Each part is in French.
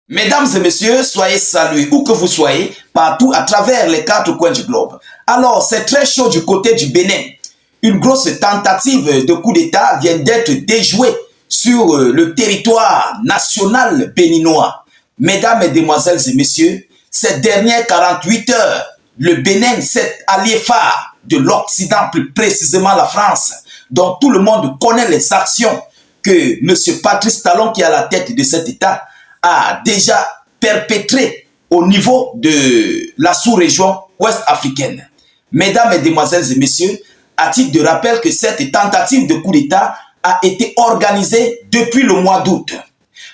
Mesdames et messieurs, soyez salués où que vous soyez, partout à travers les quatre coins du globe. Alors, c'est très chaud du côté du Bénin. Une grosse tentative de coup d'État vient d'être déjouée sur le territoire national béninois. Mesdames, Mesdemoiselles et messieurs, ces dernières 48 heures, le Bénin, cet allié phare de l'Occident, plus précisément la France, dont tout le monde connaît les actions que M. Patrice Talon, qui est à la tête de cet État, a déjà perpétré au niveau de la sous-région ouest africaine. Mesdames, Mesdemoiselles et messieurs, à titre de rappel que cette tentative de coup d'État a été organisée depuis le mois d'août.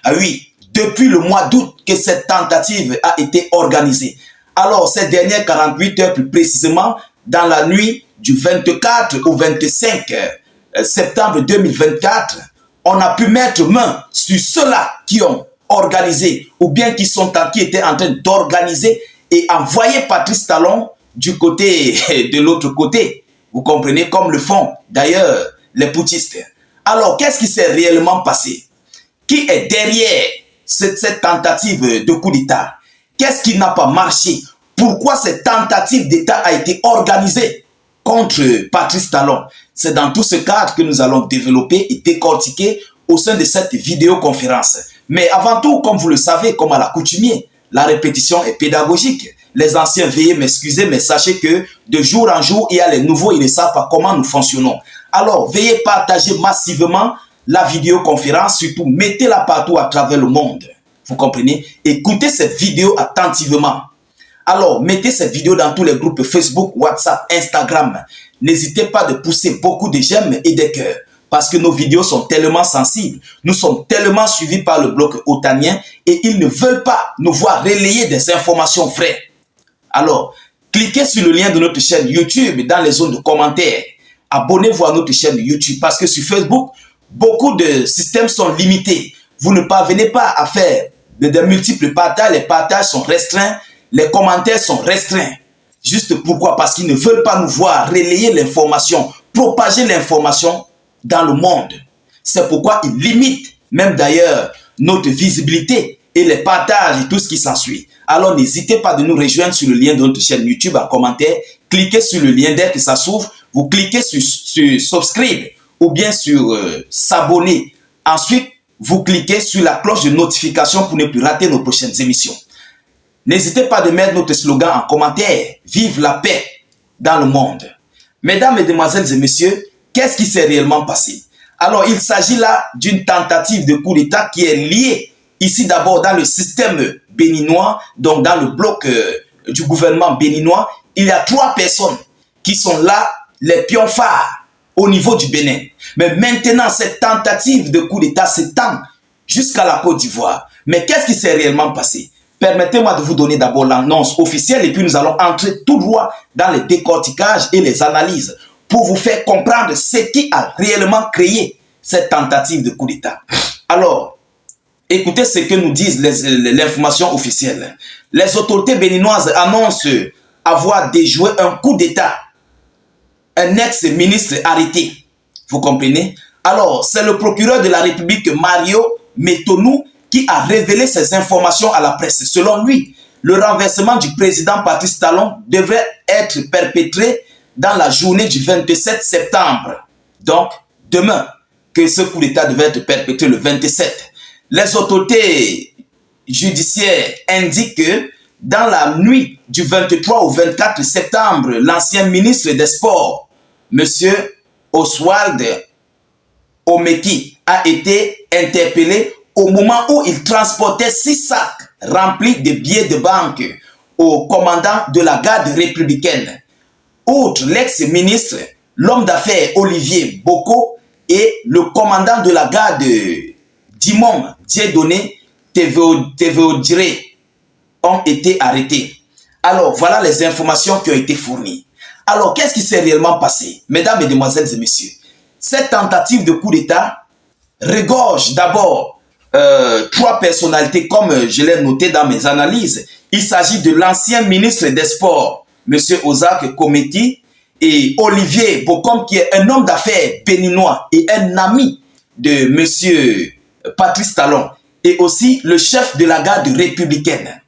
Ah oui, depuis le mois d'août que cette tentative a été organisée. Alors, ces dernières 48 heures, plus précisément, dans la nuit du 24 au 25 septembre 2024, on a pu mettre main sur ceux-là qui ont organisé ou bien qui étaient en train d'organiser et envoyer Patrice Talon du côté de l'autre côté. Vous comprenez, comme le font d'ailleurs les putschistes. Alors, qu'est-ce qui s'est réellement passé? Qui est derrière cette tentative de coup d'État? Qu'est-ce qui n'a pas marché? Pourquoi cette tentative d'État a été organisée contre Patrice Talon? C'est dans tout ce cadre que nous allons développer et décortiquer au sein de cette vidéoconférence. Mais avant tout, comme vous le savez, comme à l'accoutumée, la répétition est pédagogique. Les anciens, veuillez m'excuser, mais sachez que de jour en jour, il y a les nouveaux, ils ne savent pas comment nous fonctionnons. Alors, veuillez partager massivement la vidéoconférence, surtout mettez-la partout à travers le monde. Vous comprenez? Écoutez cette vidéo attentivement. Alors, mettez cette vidéo dans tous les groupes Facebook, WhatsApp, Instagram. N'hésitez pas de pousser beaucoup de j'aime et des cœurs. Parce que nos vidéos sont tellement sensibles. Nous sommes tellement suivis par le bloc otanien et ils ne veulent pas nous voir relayer des informations vraies. Alors, cliquez sur le lien de notre chaîne YouTube dans les zones de commentaires. Abonnez-vous à notre chaîne YouTube parce que sur Facebook, beaucoup de systèmes sont limités. Vous ne parvenez pas à faire de multiples partages. Les partages sont restreints. Les commentaires sont restreints. Juste pourquoi? Parce qu'ils ne veulent pas nous voir relayer l'information, propager l'information dans le monde. C'est pourquoi ils limitent même d'ailleurs notre visibilité et les partages et tout ce qui s'ensuit. Alors n'hésitez pas de nous rejoindre sur le lien de notre chaîne YouTube en commentaire. Cliquez sur le lien dès que ça s'ouvre. Vous cliquez sur subscribe ou bien sur s'abonner. Ensuite, vous cliquez sur la cloche de notification pour ne plus rater nos prochaines émissions. N'hésitez pas de mettre notre slogan en commentaire. Vive la paix dans le monde. Mesdames, Mesdemoiselles et messieurs, qu'est-ce qui s'est réellement passé? Alors, il s'agit là d'une tentative de coup d'État qui est liée ici d'abord dans le système béninois, donc dans le bloc du gouvernement béninois. Il y a 3 personnes qui sont là, les pions phares au niveau du Bénin. Mais maintenant, cette tentative de coup d'État s'étend jusqu'à la Côte d'Ivoire. Mais qu'est-ce qui s'est réellement passé? Permettez-moi de vous donner d'abord l'annonce officielle et puis nous allons entrer tout droit dans les décorticages et les analyses pour vous faire comprendre ce qui a réellement créé cette tentative de coup d'État. Alors, écoutez ce que nous disent l'information officielle. Les autorités béninoises annoncent avoir déjoué un coup d'État. Un ex-ministre arrêté. Vous comprenez? Alors, c'est le procureur de la République, Mario Metonou, qui a révélé ces informations à la presse. Selon lui, le renversement du président Patrice Talon devrait être perpétré dans la journée du 27 septembre. Donc, demain, que ce coup d'État devait être perpétré le 27. Les autorités judiciaires indiquent que dans la nuit du 23 au 24 septembre, l'ancien ministre des Sports, M. Oswald Omeki, a été interpellé au moment où il transportait 6 sacs remplis de billets de banque au commandant de la garde républicaine. Outre l'ex-ministre, l'homme d'affaires Olivier Boko et le commandant de la garde Dimon Dieudonné Théodire ont été arrêtés. Alors, voilà les informations qui ont été fournies. Alors, qu'est-ce qui s'est réellement passé? Mesdames, Mesdemoiselles et messieurs, cette tentative de coup d'État regorge d'abord 3 personnalités comme je l'ai noté dans mes analyses. Il s'agit de l'ancien ministre des Sports, M. Ozak Kometi, et Olivier Bokom, qui est un homme d'affaires béninois et un ami de M. Patrice Talon. et aussi le chef de la garde républicaine.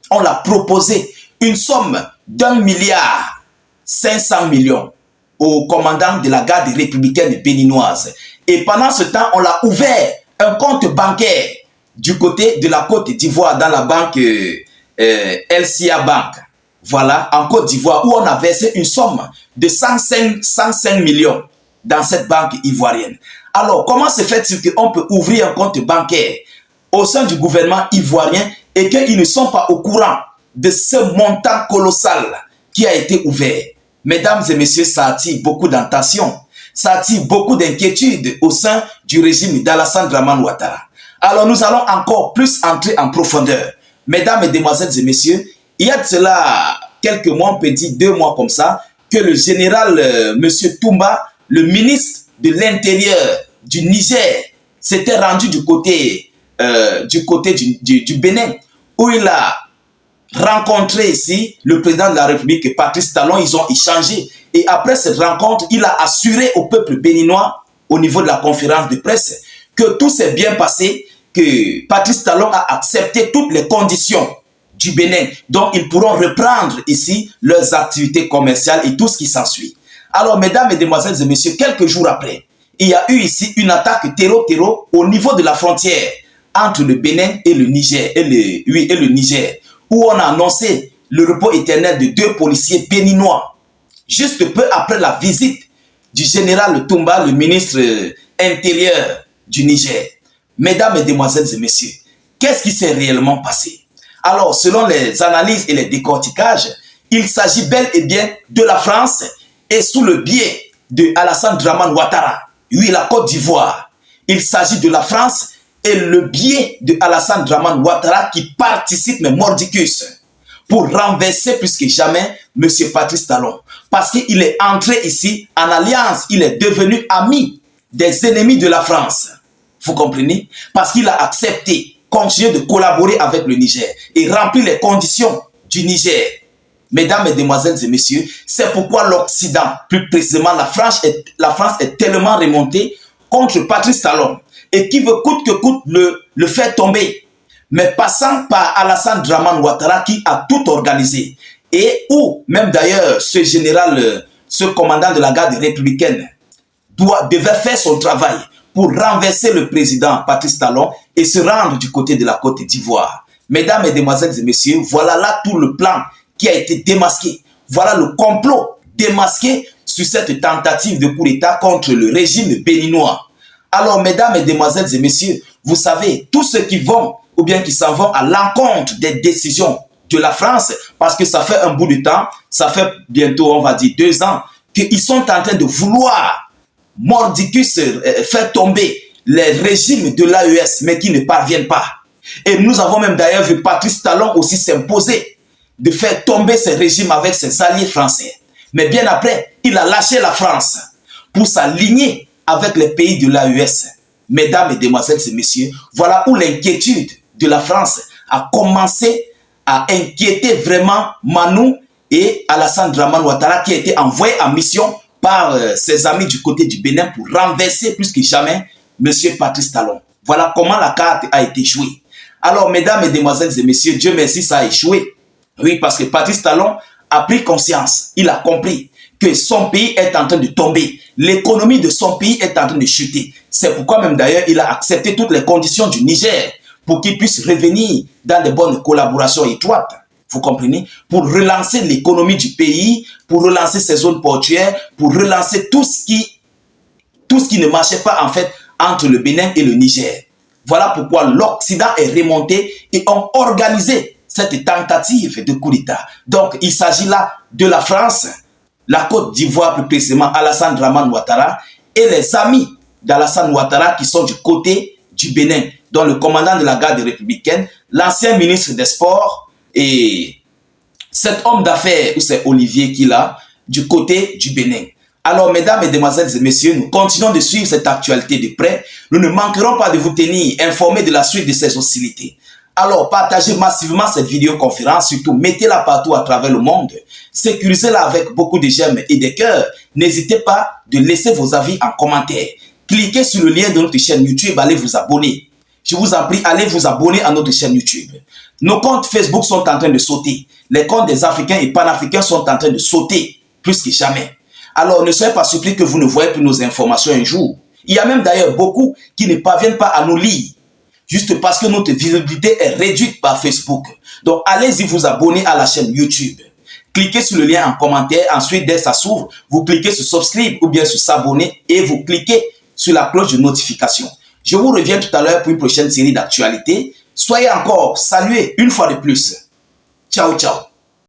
On l'a proposé une somme d'1,5 milliard au commandant de la garde républicaine béninoise. Et pendant ce temps, on l'a ouvert un compte bancaire du côté de la Côte d'Ivoire dans la banque LCA Bank. Voilà, en Côte d'Ivoire, où on a versé une somme de 105 millions dans cette banque ivoirienne. Alors, comment se fait-il qu'on peut ouvrir un compte bancaire au sein du gouvernement ivoirien et qu'ils ne sont pas au courant de ce montant colossal qui a été ouvert? Mesdames et messieurs, ça attire beaucoup d'attention, ça attire beaucoup d'inquiétude au sein du régime d'Alassane Dramane Ouattara. Alors, nous allons encore plus entrer en profondeur. Mesdames, mesdemoiselles et messieurs, il y a de cela quelques mois, on peut dire 2 mois comme ça, que le général Monsieur Toumba, le ministre de l'Intérieur du Niger, s'était rendu du côté du Bénin, où il a rencontré ici le président de la République, Patrice Talon. Ils ont échangé. Et après cette rencontre, il a assuré au peuple béninois, au niveau de la conférence de presse, que tout s'est bien passé, que Patrice Talon a accepté toutes les conditions du Bénin, donc ils pourront reprendre ici leurs activités commerciales et tout ce qui s'ensuit. Alors, mesdames, mesdemoiselles et messieurs, quelques jours après, il y a eu ici une attaque terreau au niveau de la frontière entre le Bénin et le Niger, le Niger, où on a annoncé le repos éternel de 2 policiers béninois, juste peu après la visite du général Toumba, le ministre intérieur du Niger. Mesdames, mesdemoiselles et messieurs, qu'est-ce qui s'est réellement passé? Alors, selon les analyses et les décorticages, il s'agit bel et bien de la France et sous le biais de Alassane Dramane Ouattara, oui, la Côte d'Ivoire. Il s'agit de la France et le biais de Alassane Dramane Ouattara qui participe, mais mordicus, pour renverser plus que jamais M. Patrice Talon. Parce qu'il est entré ici en alliance, il est devenu ami des ennemis de la France. Vous comprenez? Parce qu'il a accepté continuer de collaborer avec le Niger et remplir les conditions du Niger. Mesdames, mesdemoiselles et messieurs, c'est pourquoi l'Occident, plus précisément la France est tellement remontée contre Patrice Talon et qui veut coûte que coûte le faire tomber. Mais passant par Alassane Dramane Ouattara qui a tout organisé et où même d'ailleurs ce général, ce commandant de la garde républicaine devait faire son travail pour renverser le président Patrice Talon et se rendre du côté de la Côte d'Ivoire. Mesdames, mesdemoiselles et messieurs, voilà là tout le plan qui a été démasqué. Voilà le complot démasqué sur cette tentative de coup d'État contre le régime béninois. Alors, mesdames, mesdemoiselles et messieurs, vous savez, tous ceux qui vont ou bien qui s'en vont à l'encontre des décisions de la France, parce que ça fait un bout de temps, ça fait bientôt, on va dire, 2 ans, qu'ils sont en train de vouloir mordicus faire tomber les régimes de l'AES, mais qui ne parviennent pas. Et nous avons même d'ailleurs vu Patrice Talon aussi s'imposer de faire tomber ces régimes avec ses alliés français. Mais bien après, il a lâché la France pour s'aligner avec les pays de l'AES. Mesdames, mesdemoiselles et messieurs, voilà où l'inquiétude de la France a commencé à inquiéter vraiment Manou et Alassane Dramane Ouattara qui a été envoyé en mission par ses amis du côté du Bénin pour renverser plus que jamais M. Patrice Talon. Voilà comment la carte a été jouée. Alors, mesdames, mesdemoiselles et messieurs, Dieu merci, ça a échoué. Oui, parce que Patrice Talon a pris conscience, il a compris que son pays est en train de tomber. L'économie de son pays est en train de chuter. C'est pourquoi même d'ailleurs, il a accepté toutes les conditions du Niger pour qu'il puisse revenir dans de bonnes collaborations étroites. Vous comprenez? Pour relancer l'économie du pays, pour relancer ses zones portuaires, pour relancer tout ce qui ne marchait pas en fait entre le Bénin et le Niger. Voilà pourquoi l'Occident est remonté et ont organisé cette tentative de coup d'État. Donc il s'agit là de la France, la Côte d'Ivoire plus précisément Alassane Dramane Ouattara et les amis d'Alassane Ouattara qui sont du côté du Bénin, dont le commandant de la garde républicaine, l'ancien ministre des Sports, et cet homme d'affaires, c'est Olivier qui l'a, du côté du Bénin. Alors, mesdames, mesdemoiselles et messieurs, nous continuons de suivre cette actualité de près. Nous ne manquerons pas de vous tenir informés de la suite de ces hostilités. Alors, partagez massivement cette vidéoconférence, surtout mettez-la partout à travers le monde. Sécurisez-la avec beaucoup de j'aime et de cœurs. N'hésitez pas de laisser vos avis en commentaire. Cliquez sur le lien de notre chaîne YouTube, allez vous abonner. je vous en prie, allez vous abonner à notre chaîne YouTube. Nos comptes Facebook sont en train de sauter. Les comptes des Africains et Panafricains sont en train de sauter plus que jamais. Alors ne soyez pas surpris que vous ne voyez plus nos informations un jour. Il y a même d'ailleurs beaucoup qui ne parviennent pas à nous lire, juste parce que notre visibilité est réduite par Facebook. Donc allez-y vous abonner à la chaîne YouTube. Cliquez sur le lien en commentaire, ensuite dès que ça s'ouvre, vous cliquez sur subscribe ou bien sur s'abonner et vous cliquez sur la cloche de notification. Je vous reviens tout à l'heure pour une prochaine série d'actualités. Soyez encore salués une fois de plus. Ciao, ciao.